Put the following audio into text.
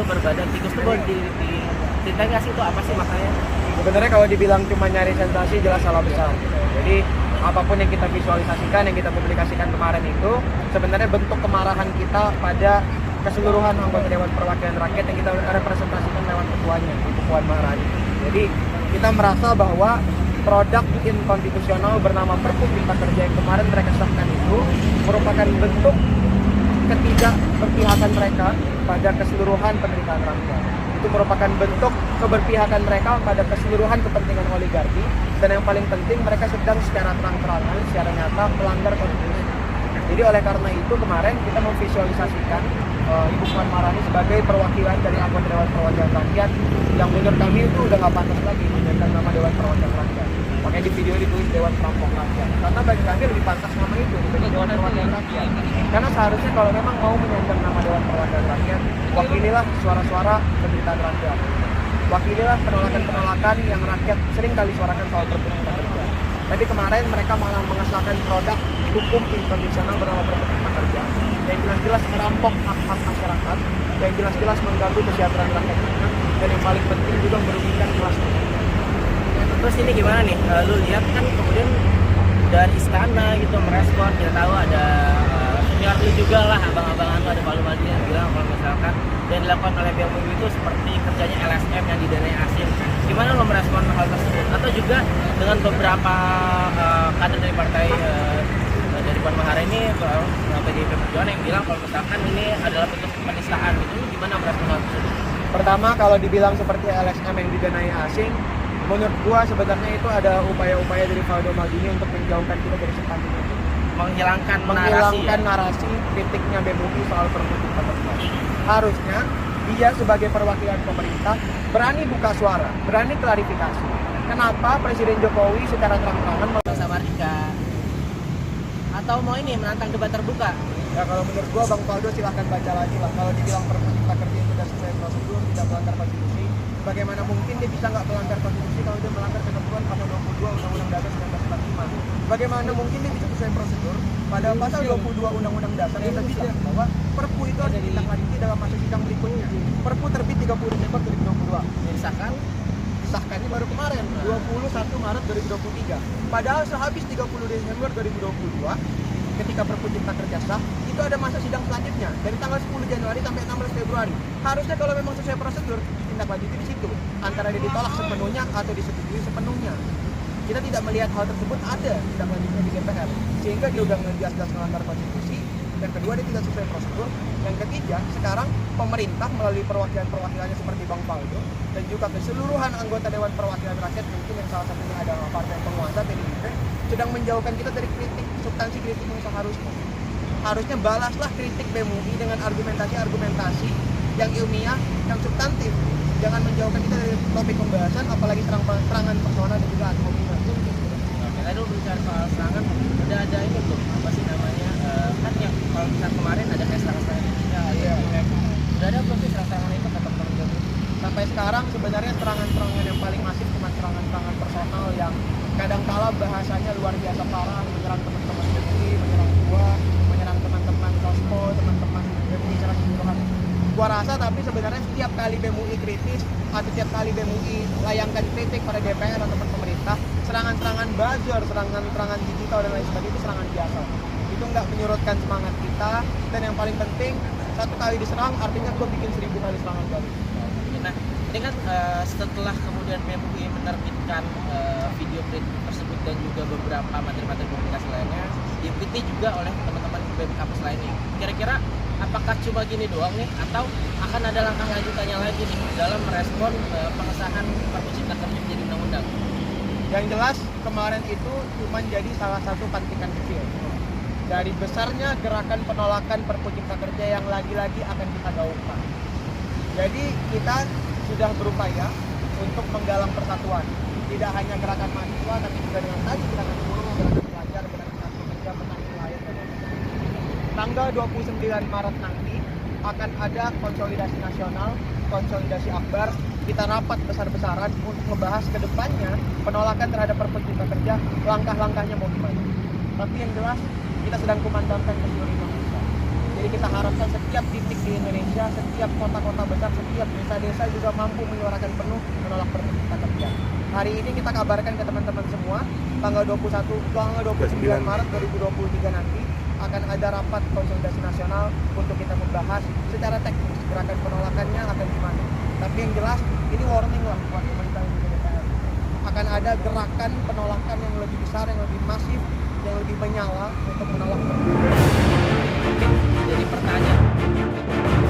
berbadan tikus itu boleh diceritain nggak sih itu apa sih makanya? Sebenarnya kalau dibilang cuma nyari sensasi jelas salah besar. Jadi apapun yang kita visualisasikan, yang kita publikasikan kemarin itu sebenarnya bentuk kemarahan kita pada keseluruhan anggota Dewan Perwakilan Rakyat yang kita representasikan lewat ketuanya, Ibu Puan Maharani. Jadi kita merasa bahwa produk inkonstitusional bernama Perpu Cipta Kerja yang kemarin mereka sahkan itu merupakan bentuk ketidakberpihakan mereka pada keseluruhan penderitaan rakyat. Itu merupakan bentuk keberpihakan mereka pada keseluruhan kepentingan oligarki, dan yang paling penting mereka sedang secara terang-terangan, secara nyata melanggar konstitusi. Jadi oleh karena itu kemarin kita memvisualisasikan Ibu Puan Maharani sebagai perwakilan dari anggota Dewan Perwakilan Rakyat yang menurut kami itu udah nggak pantas lagi menggunakan nama Dewan Perwakilan Rakyat. Makanya di video ditulis Dewan Perampok Rakyat. Karena bagi kami lebih pantas nama itu dibanding Dewan Perwakilan Rakyat. Karena seharusnya kalau memang mau menyandang nama Dewan Perwakilan Rakyat, wakililah suara-suara penderitaan rakyat. Wakililah penolakan-penolakan yang rakyat sering kali suarakan soal Perpu Cipta Kerja. Tapi kemarin mereka malah mengesahkan produk hukum inkonstitusional bernama Perpu Cipta Kerja yang jelas-jelas merampok hak-hak masyarakat, yang jelas-jelas mengganggu kesejahteraan rakyat, dan yang paling penting juga merugikan kelas menengah. Terus ini gimana nih? Lu lihat kan kemudian dari istana gitu merespon, kita tahu ada senior lu juga lah, abang-abangan lu ada malu-malu yang bilang kalau misalkan yang dilakukan oleh BEM itu seperti kerjanya LSM yang didanai asing. Gimana lo merespon hal tersebut? Atau juga dengan beberapa kader dari partai dari Puan Maharani PDIP Perjuangan yang bilang kalau misalkan ini adalah bentuk penistaan gitu, gimana merespon hal tersebut? Pertama, kalau dibilang seperti LSM yang didanai asing, menurut gua sebenarnya itu ada upaya-upaya dari Valdo Maldini untuk menjauhkan kita dari substansi itu. Menghilangkan narasi kritiknya BEM UI soal Perpu Cipta Kerja. Harusnya dia sebagai perwakilan pemerintah berani buka suara, berani klarifikasi. Kenapa Presiden Jokowi secara terang-terangan sama Rika? Atau mau ini menantang debat terbuka? Ya kalau menurut gua Bang Valdo silahkan baca lagi lah. Kalau dibilang Perpu Cipta Kerja itu sudah sesuai prosedur, tidak melanggar konstitusi, bagaimana mungkin dia bisa nggak melanggar konstitusi kalau dia melanggar ketentuan pasal 22 Undang-Undang Dasar 1945? Bagaimana mungkin dia bisa sesuai prosedur pada pasal 22 Undang-Undang Dasar yang terbilang bahwa Perpu itu harus ditindaklanjuti dalam masa sidang berikutnya. Perpu terbit 30 Desember 2022. Disahkannya baru kemarin 21 Maret 2023. Padahal sehabis 30 Desember 2022 ketika Perpu Cipta Kerja sah, itu ada masa sidang selanjutnya dari tanggal 10 Januari sampai 16 Februari. Harusnya kalau memang sesuai prosedur, tindak lanjuti di situ. Antara dia ditolak sepenuhnya atau disetujui sepenuhnya. Kita tidak melihat hal tersebut ada tindak lanjutnya di DPR, sehingga dia udah jelas-jelas melanggar konstitusi. Dan kedua, dia tidak sesuai prosedur. Yang ketiga, sekarang pemerintah melalui perwakilan-perwakilannya seperti Bang Valdo dan juga keseluruhan anggota Dewan Perwakilan Rakyat, mungkin yang salah satunya adalah partai penguasa PDIP, sedang menjauhkan kita dari kritik, substansi kritik yang seharusnya. Harusnya balaslah kritik BEM UI dengan argumentasi-argumentasi yang ilmiah, yang substantif. Jangan menjauhkan kita dari topik pembahasan, apalagi serangan personal dan juga ad hominem. Oke, tadi lu bicara soal serangan, udah ada ini belum? Apa sih namanya? Kan yang kalau misalnya kemarin ada kayak serangan Iya. Udah ada belum sih serangan itu kata teman-teman? Sampai sekarang sebenarnya serangan-serangan yang paling masif cuma serangan-serangan personal yang kadangkala bahasanya luar biasa parah, menyerang teman-teman BEM, menyerang gua, menyerang teman-teman Kospo, teman-teman BEM secara keseluruhan. Gua rasa tapi sebenarnya setiap kali BEM UI kritis atau setiap kali BEM UI layangkan kritik pada DPR ataupun pemerintah, serangan-serangan buzzer, serangan-serangan digital dan lain sebagainya itu serangan biasa. Itu nggak menyurutkan semangat kita, dan yang paling penting satu kali diserang artinya gua bikin 1000 kali serangan baru. Nah, ini kan setelah kemudian BEM UI menerbitkan video kritik tersebut dan juga beberapa materi-materi publikasi lainnya diikuti juga oleh teman-teman BEM kampus lainnya. Kira-kira apakah cuma gini doang nih, atau akan ada langkah lanjutannya lagi nih dalam merespon pengesahan Perpu Cipta Kerja menjadi undang-undang? Yang jelas kemarin itu cuma jadi salah satu pantikan kecil dari besarnya gerakan penolakan Perpu Cipta Kerja yang lagi-lagi akan kita gaungkan. Jadi kita sudah berupaya untuk menggalang persatuan, tidak hanya gerakan mahasiswa tapi juga dengan tadi gerakan buruh, gerakan pelajar, gerakan pekerja, petani, nelayan, dan lain-lain. Tanggal 29 Maret nanti akan ada konsolidasi nasional, konsolidasi akbar. Kita rapat besar-besaran untuk membahas ke depannya penolakan terhadap Perpu Cipta Kerja, langkah-langkahnya mau gimana. Tapi yang jelas kita sedang kumandangkan ke seluruh Indonesia. Jadi Jadi kita harapkan setiap titik di Indonesia, setiap kota-kota besar, setiap desa-desa juga mampu menyuarakan penuh menolak perpu cipta kerja. Hari ini kita kabarkan ke teman-teman semua, tanggal 29 Maret 2023 nanti akan ada rapat konsolidasi nasional untuk kita membahas secara teknis gerakan penolakannya akan gimana. Tapi yang jelas ini warning lah buat pemerintah yang di DPR. Akan ada gerakan penolakan yang lebih besar, yang lebih masif, yang lebih menyala untuk menolak perpu. Jadi pertanyaan